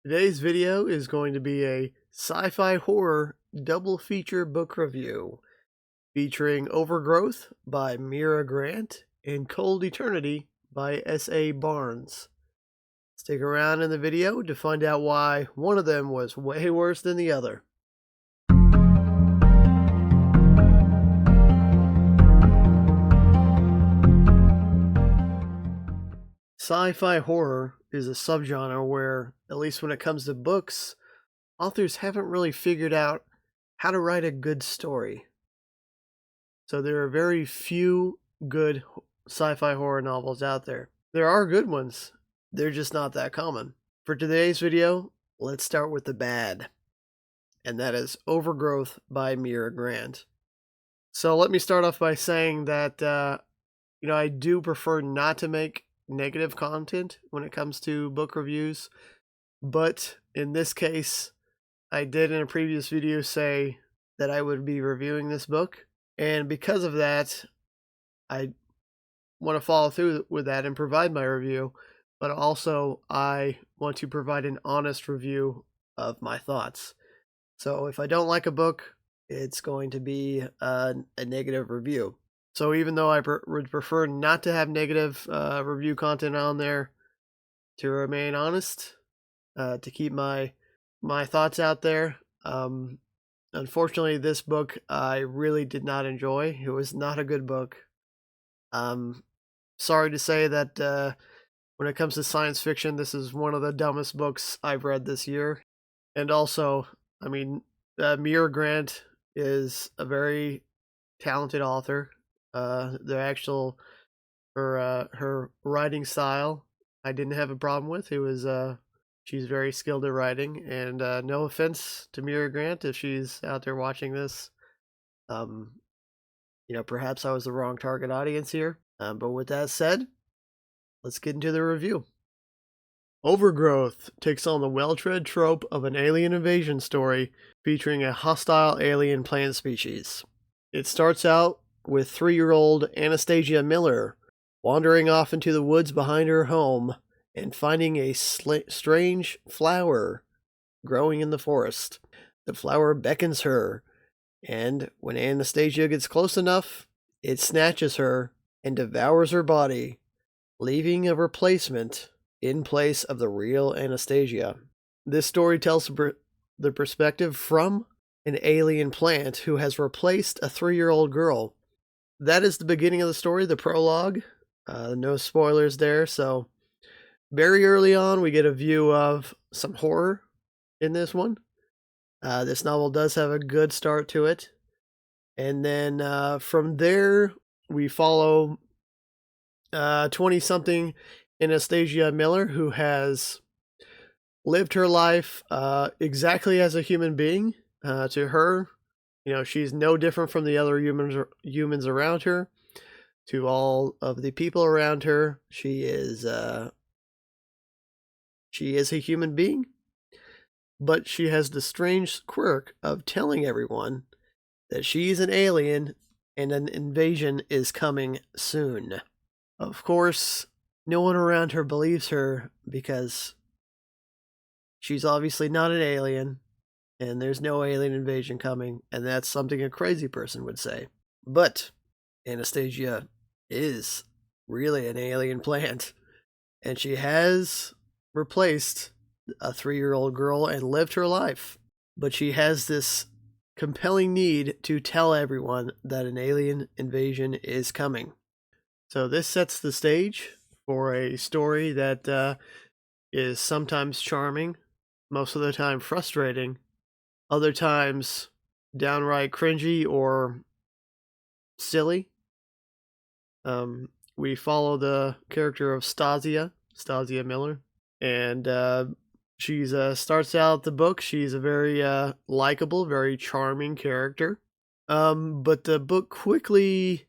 Today's video is going to be a sci-fi horror double feature book review featuring Overgrowth by Mira Grant and Cold Eternity by S.A. Barnes. Stick around in the video to find out why one of them was way worse than the other. Sci-fi horror is a subgenre where, at least when it comes to books, authors haven't really figured out how to write a good story. So there are very few good sci-fi horror novels out there. There are good ones, they're just not that common. For today's video, let's start with the bad, and that is Overgrowth by Mira Grant. So let me start off by saying that I do prefer not to make negative content when it comes to book reviews, but in this case I did in a previous video say that I would be reviewing this book, and because of that I want to follow through with that and provide my review, but also I want to provide an honest review of my thoughts. So if I don't like a book, it's going to be a negative review. So even though I would prefer not to have negative review content on there, to remain honest, to keep my thoughts out there, unfortunately this book I really did not enjoy. It was not a good book. Sorry to say that when it comes to science fiction, this is one of the dumbest books I've read this year. And also, I mean, Mira Grant is a very talented author. Her writing style I didn't have a problem with. It was she's very skilled at writing, and no offense to Mira Grant if she's out there watching this. Perhaps I was the wrong target audience here. But with that said, let's get into the review. Overgrowth takes on the well-tread trope of an alien invasion story featuring a hostile alien plant species. It starts out with 3-year-old Anastasia Miller wandering off into the woods behind her home and finding a strange flower growing in the forest. The flower beckons her, and when Anastasia gets close enough, it snatches her and devours her body, leaving a replacement in place of the real Anastasia. This story tells the perspective from an alien plant who has replaced a 3-year-old girl. That is the beginning of the story, the prologue. No spoilers there. So very early on, we get a view of some horror in this one. This novel does have a good start to it. And then from there, we follow 20-something Anastasia Miller, who has lived her life exactly as a human being. To her, she's no different from the other humans around her. To all of the people around her, she is a human being, but she has the strange quirk of telling everyone that she's an alien and an invasion is coming soon. Of course, no one around her believes her because she's obviously not an alien, and there's no alien invasion coming, and that's something a crazy person would say. But Anastasia is really an alien plant, and she has replaced a 3-year-old girl and lived her life. But she has this compelling need to tell everyone that an alien invasion is coming. So this sets the stage for a story that is sometimes charming, most of the time frustrating, other times downright cringy or silly. We follow the character of Stasia Miller, and she's starts out the book. She's a very likable, very charming character. But the book quickly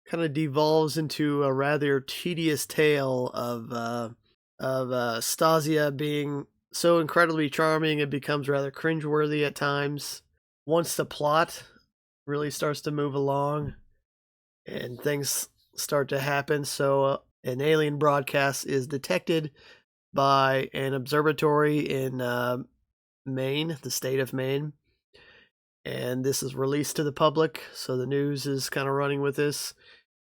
kind of devolves into a rather tedious tale of Stasia being so incredibly charming it becomes rather cringeworthy at times. Once the plot really starts to move along and things start to happen, so an alien broadcast is detected by an observatory in Maine, the state of Maine. And this is released to the public, so the news is kind of running with this.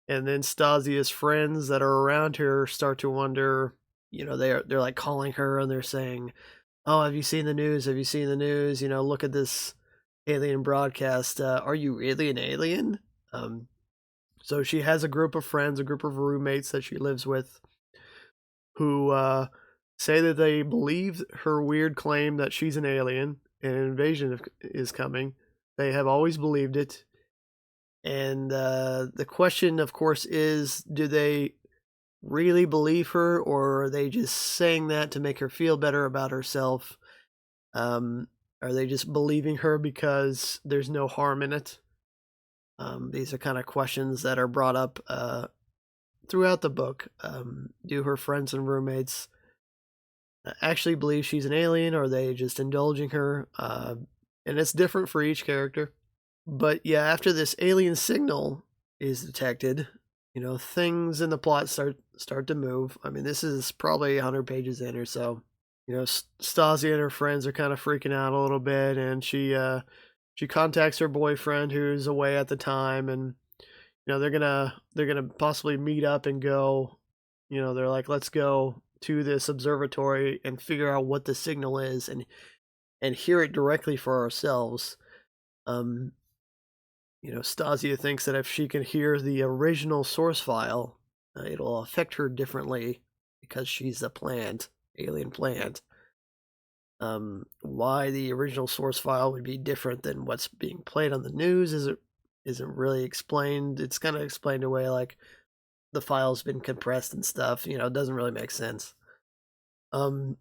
And then Stasia's friends that are around her start to wonder, they're like calling her and they're saying, "Oh, have you seen the news? Have you seen the news? Look at this alien broadcast. Are you really an alien?" So she has a group of friends, a group of roommates that she lives with, who say that they believe her weird claim that she's an alien and an invasion is coming. They have always believed it. And the question, of course, is, do they really believe her, or are they just saying that to make her feel better about herself? Are they just believing her because there's no harm in it? These are kind of questions that are brought up throughout the book. Do her friends and roommates actually believe she's an alien, or are they just indulging her? And it's different for each character. But yeah, after this alien signal is detected, things in the plot start to move. I mean, this is probably 100 pages in or so. Stasia and her friends are kind of freaking out a little bit, and she contacts her boyfriend who's away at the time, and they're gonna possibly meet up and go. They're like, let's go to this observatory and figure out what the signal is and hear it directly for ourselves. Stasia thinks that if she can hear the original source file, it'll affect her differently because she's a alien plant. Why the original source file would be different than what's being played on the news isn't really explained. It's kind of explained away like the file's been compressed and stuff. It doesn't really make sense. So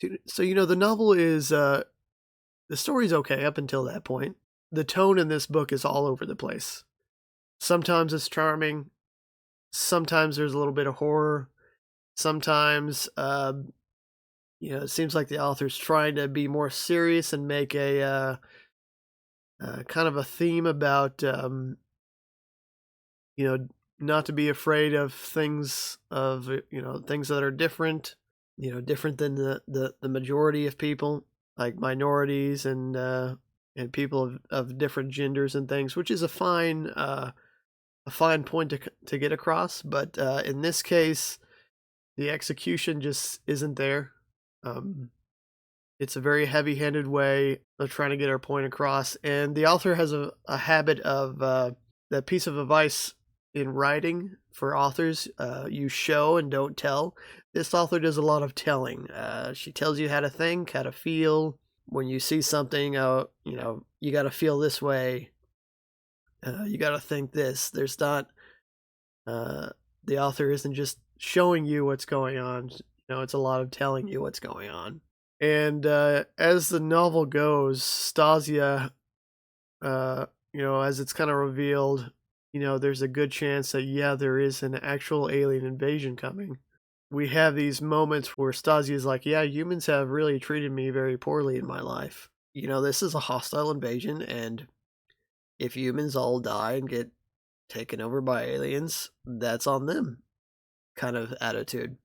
the novel is the story's okay up until that point. The tone in this book is all over the place. Sometimes it's charming. Sometimes there's a little bit of horror. Sometimes, it seems like the author's trying to be more serious and make a kind of a theme about, not to be afraid of things things that are different, different than the majority of people, like minorities and people of different genders and things, which is a fine point to get across. But in this case, the execution just isn't there. It's a very heavy-handed way of trying to get our point across, and the author has a habit of that piece of advice in writing for authors: you show and don't tell. This author does a lot of telling. She tells you how to think, how to feel. When you see something, you got to feel this way. You got to think this. There's not. The author isn't just showing you what's going on. It's a lot of telling you what's going on. And as the novel goes, Stasia, as it's kind of revealed, there's a good chance that, yeah, there is an actual alien invasion coming. We have these moments where Stasia is like, yeah, humans have really treated me very poorly in my life. This is a hostile invasion, and if humans all die and get taken over by aliens, that's on them kind of attitude.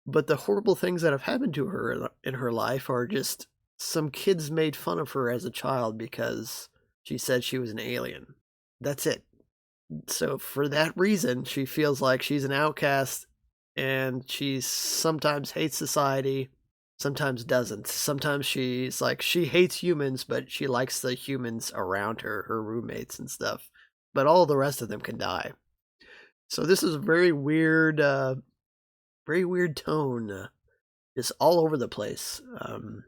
But the horrible things that have happened to her in her life are just some kids made fun of her as a child because she said she was an alien. That's it. So for that reason, she feels like she's an outcast, and she sometimes hates society, sometimes doesn't. Sometimes she's like, she hates humans, but she likes the humans around her roommates and stuff. But all the rest of them can die. So this is a very weird tone, just all over the place. And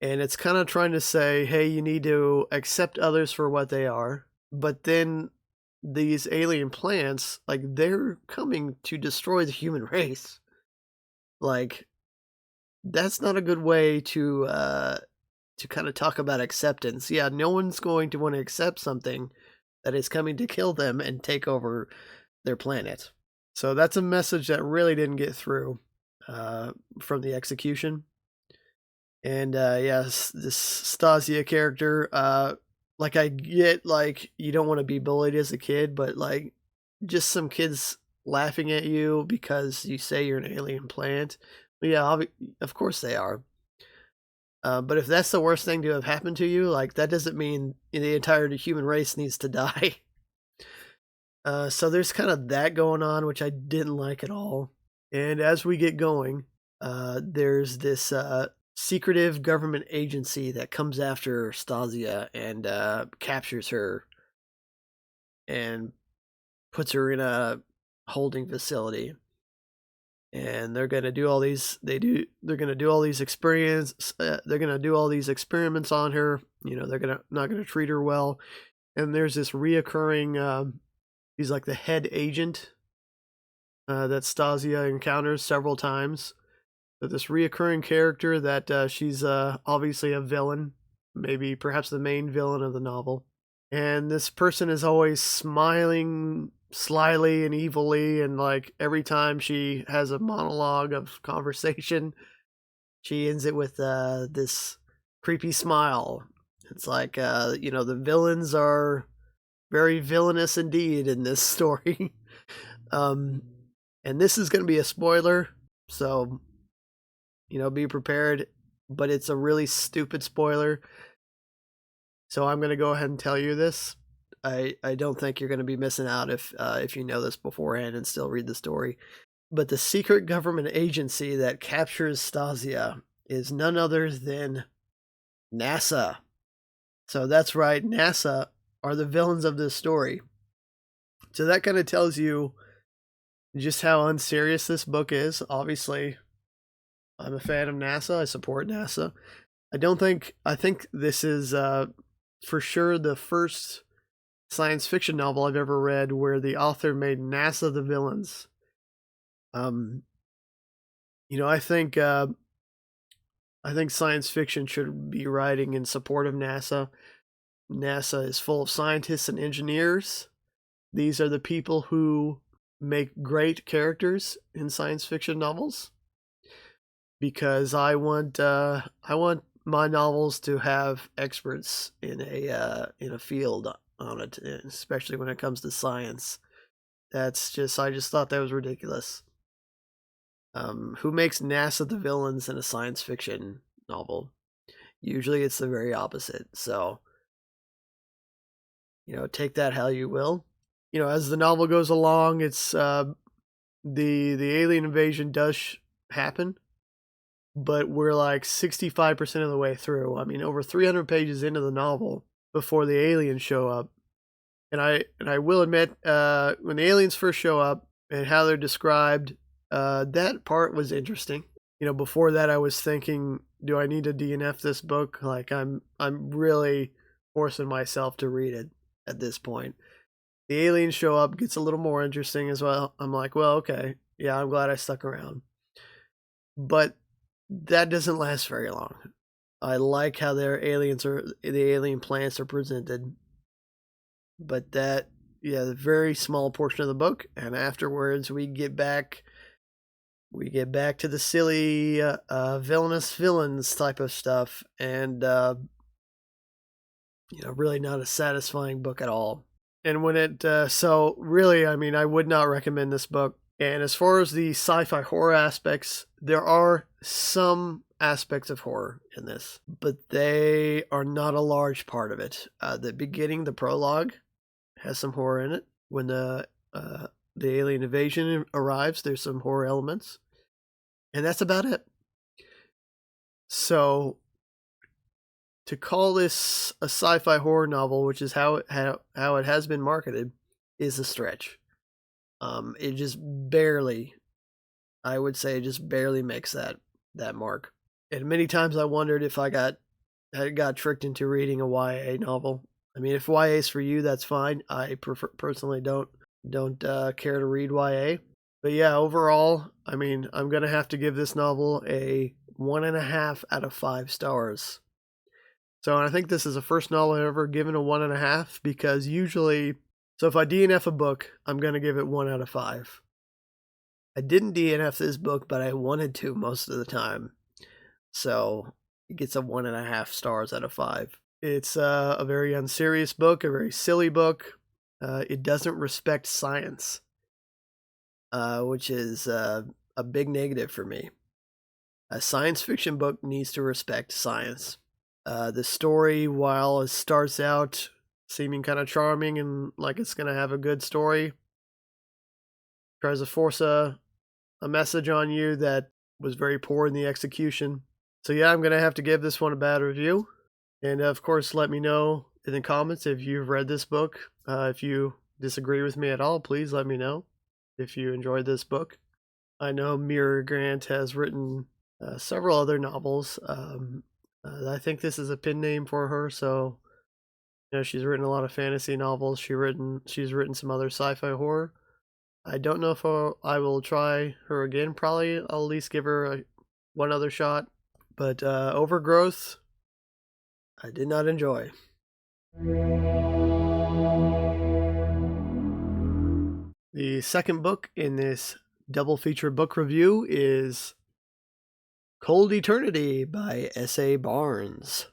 it's kind of trying to say, hey, you need to accept others for what they are. But then these alien plants, like, they're coming to destroy the human race. Like, that's not a good way to kind of talk about acceptance. Yeah, no one's going to want to accept something that is coming to kill them and take over their planet. So that's a message that really didn't get through from the execution. And yes, this Stasia character, like, I get, like, you don't want to be bullied as a kid, but like, just some kids laughing at you because you say you're an alien plant. But yeah, of course they are. But if that's the worst thing to have happened to you, like, that doesn't mean the entire human race needs to die. So there's kind of that going on, which I didn't like at all. And as we get going, there's this secretive government agency that comes after Stasia and captures her and puts her in a holding facility. And they're gonna do all these. They're gonna do all these experience. They're gonna do all these experiments on her. You know, they're not gonna treat her well. And there's this reoccurring. He's like the head agent that Stasia encounters several times. So this reoccurring character that she's obviously a villain, maybe perhaps the main villain of the novel. And this person is always smiling slyly and evilly, and like every time she has a monologue of conversation, she ends it with this creepy smile. It's like the villains are very villainous indeed in this story. And this is going to be a spoiler, so be prepared, but it's a really stupid spoiler. So I'm going to go ahead and tell you this. I don't think you're going to be missing out if you know this beforehand and still read the story. But the secret government agency that captures Stasia is none other than NASA. So that's right, NASA are the villains of this story. So that kind of tells you just how unserious this book is. Obviously, I'm a fan of NASA. I support NASA. I think this is for sure the first science fiction novel I've ever read where the author made NASA the villains. I think science fiction should be writing in support of NASA. NASA is full of scientists and engineers. These are the people who make great characters in science fiction novels. Because I want my novels to have experts in a field on it, especially when it comes to science. I just thought that was ridiculous. Who makes NASA the villains in a science fiction novel? Usually it's the very opposite. So, take that how you will. As the novel goes along, it's the alien invasion does happen, but we're like 65% of the way through. I mean, over 300 pages into the novel before the aliens show up. And I will admit, when the aliens first show up and how they're described, that part was interesting. Before that, I was thinking, do I need to DNF this book? Like, I'm really forcing myself to read it at this point. The aliens show up, gets a little more interesting as well. I'm like, well, okay, yeah, I'm glad I stuck around. But that doesn't last very long. I like how the alien plants are presented. But the very small portion of the book, and afterwards we get back to the silly villainous villains type of stuff, and really not a satisfying book at all. And when so really, I mean, I would not recommend this book. And as far as the sci-fi horror aspects, there are some aspects of horror in this, but they are not a large part of it. The beginning, the prologue, has some horror in it. When the alien invasion arrives, there's some horror elements, and that's about it. So, to call this a sci-fi horror novel, which is how it has been marketed, is a stretch. It just barely, I would say, just barely makes that mark. And many times I wondered if I got tricked into reading a YA novel. I mean, if YA is for you, that's fine. I personally don't care to read YA. But yeah, overall, I mean, I'm gonna have to give this novel a 1.5 out of 5 stars. So I think this is the first novel I've ever given a 1.5, because usually, so if I DNF a book, I'm gonna give it 1 out of 5. I didn't DNF this book, but I wanted to most of the time. So it gets a 1.5 stars out of 5. It's a very unserious book, a very silly book. It doesn't respect science. which is a big negative for me. A science fiction book needs to respect science. The story, while it starts out seeming kind of charming and like it's going to have a good story, tries to force a message on you that was very poor in the execution. So yeah, I'm going to have to give this one a bad review. And of course, let me know in the comments if you've read this book. If you disagree with me at all, please let me know if you enjoyed this book. I know Mira Grant has written several other novels. I think this is a pen name for her, so she's written a lot of fantasy novels. She's written some other sci-fi horror. I don't know if I will try her again. Probably I'll at least give her one other shot. But Overgrowth, I did not enjoy. The second book in this double feature book review is Cold Eternity by S.A. Barnes.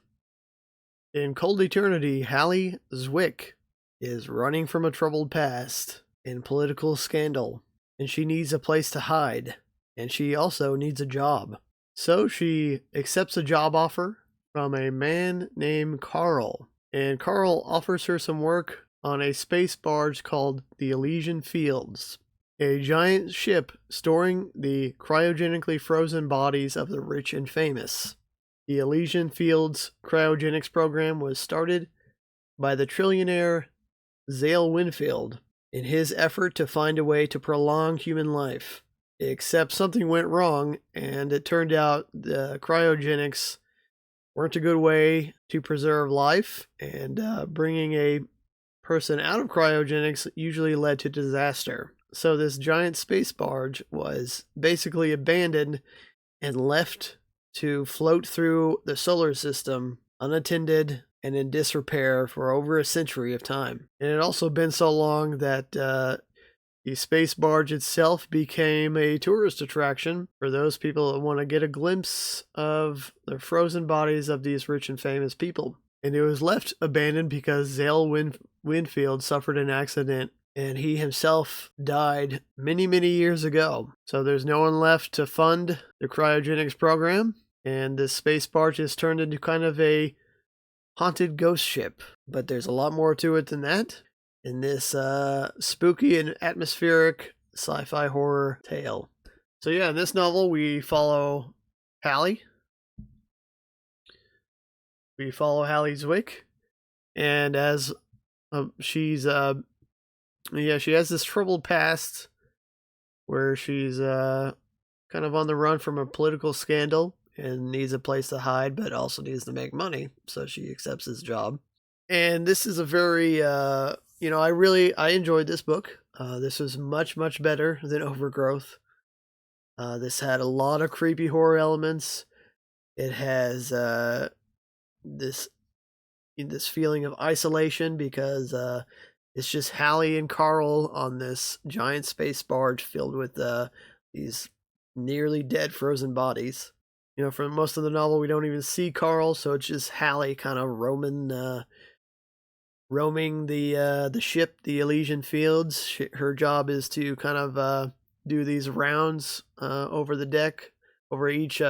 In Cold Eternity, Hallie Zwick is running from a troubled past in political scandal, and she needs a place to hide, and she also needs a job. So she accepts a job offer from a man named Carl, and Carl offers her some work on a space barge called the Elysian Fields, a giant ship storing the cryogenically frozen bodies of the rich and famous. The Elysian Fields cryogenics program was started by the trillionaire Zale Winfield in his effort to find a way to prolong human life. Except something went wrong, and it turned out the cryogenics weren't a good way to preserve life, and bringing a person out of cryogenics usually led to disaster. So this giant space barge was basically abandoned and left to float through the solar system unattended and in disrepair for over a century of time. And it had also been so long that the space barge itself became a tourist attraction for those people that want to get a glimpse of the frozen bodies of these rich and famous people. And it was left abandoned because Zale Winfield suffered an accident, and he himself died many, many years ago. So there's no one left to fund the cryogenics program, and this space barge is turned into kind of a haunted ghost ship. But there's a lot more to it than that in this spooky and atmospheric sci-fi horror tale. So yeah, in this novel we follow Hallie. We follow Hallie Zwick, and as she has this troubled past where she's kind of on the run from a political scandal and needs a place to hide, but also needs to make money, so she accepts this job. And this is a very I enjoyed this book. This was much, much better than Overgrowth. This had a lot of creepy horror elements. It has this feeling of isolation because it's just Hallie and Carl on this giant space barge filled with these nearly dead frozen bodies. For most of the novel we don't even see Carl, so it's just Hallie kind of roaming the ship, the Elysian Fields. Her job is to kind of do these rounds over the deck, over each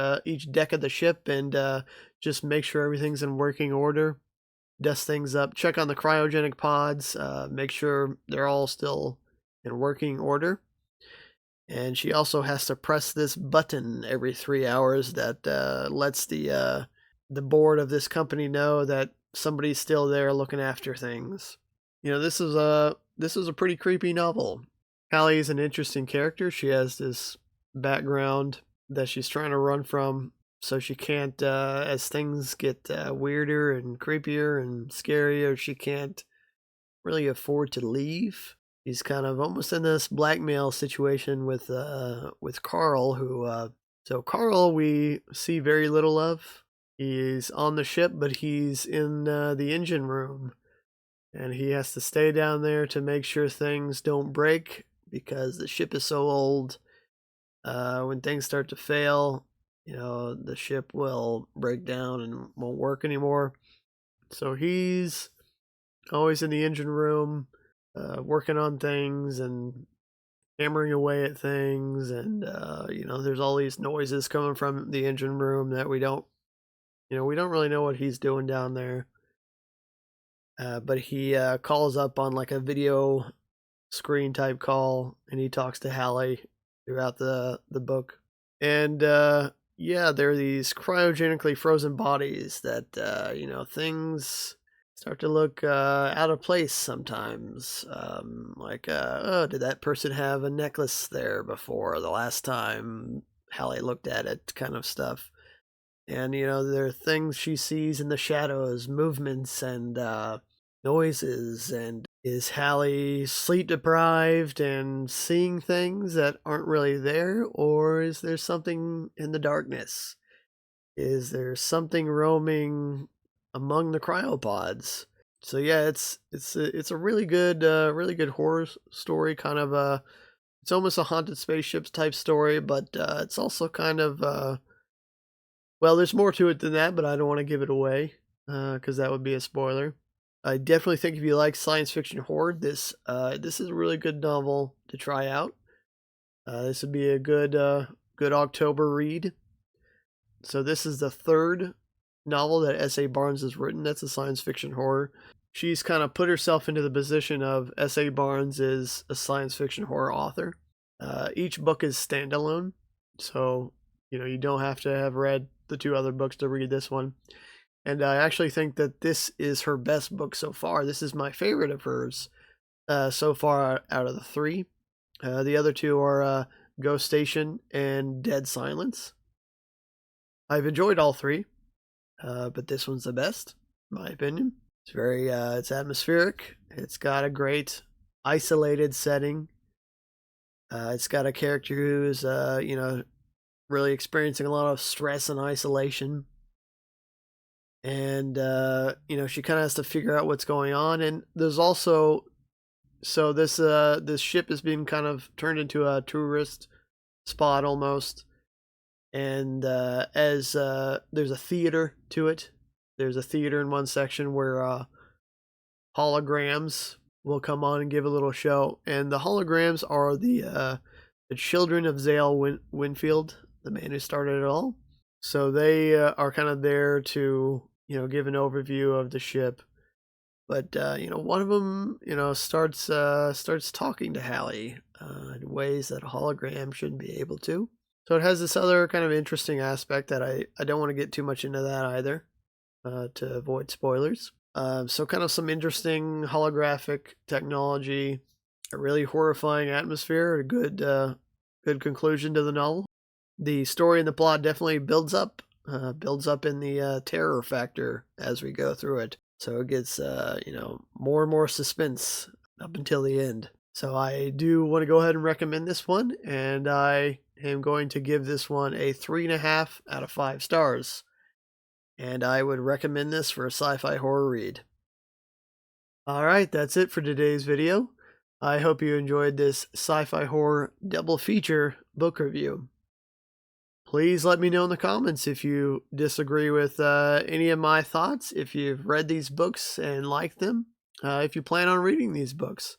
deck of the ship, and just make sure everything's in working order, dust things up, check on the cryogenic pods, make sure they're all still in working order. And she also has to press this button every 3 hours that lets the board of this company know that somebody's still there looking after things. This is a pretty creepy novel. Hallie is an interesting character. She has this background that she's trying to run from, so she can't, as things get weirder and creepier and scarier, she can't really afford to leave. She's kind of almost in this blackmail situation with Carl, who so Carl we see very little of. He's on the ship, but he's in the engine room, and he has to stay down there to make sure things don't break because the ship is so old. When things start to fail, the ship will break down and won't work anymore. So he's always in the engine room, working on things and hammering away at things, and there's all these noises coming from the engine room that we don't really know what he's doing down there. But he calls up on like a video screen type call, and he talks to Hallie throughout the book. And yeah, there are these cryogenically frozen bodies that things start to look out of place sometimes. Like, oh, did that person have a necklace there before the last time Hallie looked at it, kind of stuff. And there are things she sees in the shadows, movements and noises. And is Hallie sleep deprived and seeing things that aren't really there, or is there something in the darkness? Is there something roaming among the cryopods? So yeah, it's a really good horror story. Kind of it's almost a haunted spaceships type story, but it's also kind of well, there's more to it than that, but I don't want to give it away because that would be a spoiler. I definitely think if you like science fiction horror, this is a really good novel to try out. This would be a good October read. So this is the third novel that S.A. Barnes has written that's a science fiction horror. She's kind of put herself into the position of S.A. Barnes is a science fiction horror author. Each book is standalone, so you don't have to have read the two other books to read this one. And I actually think that this is her best book so far. This is my favorite of hers so far out of the three. The other two are Ghost Station and Dead Silence. I've enjoyed all three, but this one's the best, in my opinion. It's very, it's atmospheric. It's got a great isolated setting. It's got a character who's, really experiencing a lot of stress and isolation. And, she kind of has to figure out what's going on. And there's also, so this ship is being kind of turned into a tourist spot almost. And as there's a theater to it. There's a theater in one section where holograms will come on and give a little show. And the holograms are the children of Zale Winfield, the man who started it all. So they are kind of there to, give an overview of the ship. But, one of them, starts talking to Hallie in ways that a hologram shouldn't be able to. So it has this other kind of interesting aspect that I don't want to get too much into that either to avoid spoilers. So kind of some interesting holographic technology, a really horrifying atmosphere, a good conclusion to the novel. The story and the plot definitely builds up in the terror factor as we go through it. So it gets, more and more suspense up until the end. So I do want to go ahead and recommend this one, and I am going to give this one a 3.5 out of 5 stars. And I would recommend this for a sci-fi horror read. Alright, that's it for today's video. I hope you enjoyed this sci-fi horror double feature book review. Please let me know in the comments if you disagree with any of my thoughts, if you've read these books and liked them, if you plan on reading these books.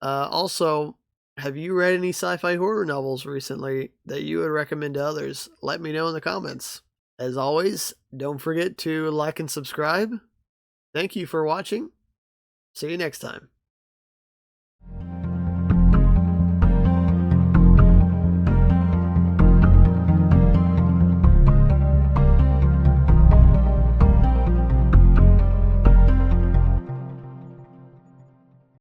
Also, have you read any sci-fi horror novels recently that you would recommend to others? Let me know in the comments. As always, don't forget to like and subscribe. Thank you for watching. See you next time.